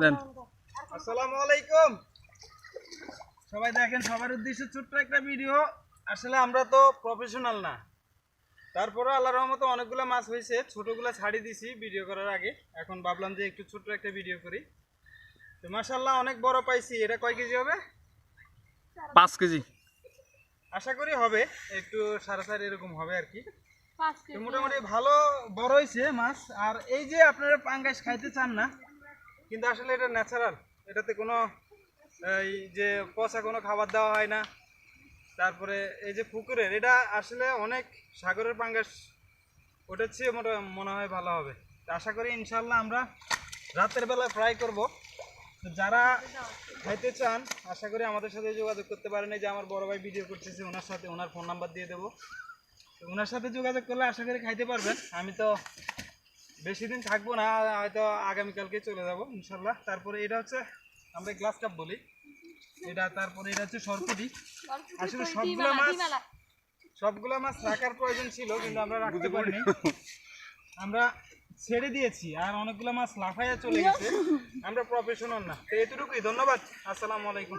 দেন। আসসালামু আলাইকুম। সবাই দেখেন, সবার উদ্দেশ্যে ছোট্ট একটা ভিডিও। আসলে আমরা তো প্রফেশনাল না, তারপরে আল্লাহর রহমতে অনেকগুলো মাছ হয়েছে। ছোটগুলো ছাড়ি দিছি ভিডিও করার আগে, এখন ভাবলাম যে একটু ছোট্ট একটা ভিডিও করি। তো মাশাআল্লাহ অনেক বড় পাইছি। এটা কয় কেজি হবে? 5 কেজি। আশা করি হবে একটু 4.5 এরকম হবে আর কি। তো মোটামুটি হ্যাঁ। ভালো বড় হয়েছে মাছ। আর এই যে আপনারা পাঙ্গাস খাইতে চান না, কিন্তু আসলে এটা ন্যাচারাল। এটাতে কোনো এই যে পচা কোনো খাবার দেওয়া হয় না। তারপরে এই যে পুকুরের, এটা আসলে অনেক সাগরের পাঙ্গাস, ওটার চেয়ে মনে হয় ভালো হবে। তো আশা করি ইনশাল্লাহ আমরা রাতের বেলা ফ্রাই করব। তো যারা খাইতে চান আশা করি আমাদের সাথে যোগাযোগ করতে পারেন। এই যে আমার বড় ভাই ভিডিও করতেছে, ওনার সাথে ওনার ফোন নাম্বার দিয়ে দেবো। তো ওনার সাথে যোগাযোগ করলে আশা করি খাইতে পারবেন। আমি তো বেশি দিন থাকবো না, হয়তো আগামীকালকে চলে যাব ইনশাল্লাহ। তারপরে এটা হচ্ছে আমরা গ্লাস কাপ বলি এটা। তারপরে এটা হচ্ছে সরপুটি। আসলে সবগুলা মাছ রাখার প্রয়োজন ছিল, কিন্তু আমরা রাখতে পারিনি, আমরা ছেড়ে দিয়েছি। আর অনেকগুলো মাছ লাফাইয়া চলে গেছে। আমরা প্রফেশনাল না। তো এতটুকুই, ধন্যবাদ। আসসালামু আলাইকুম।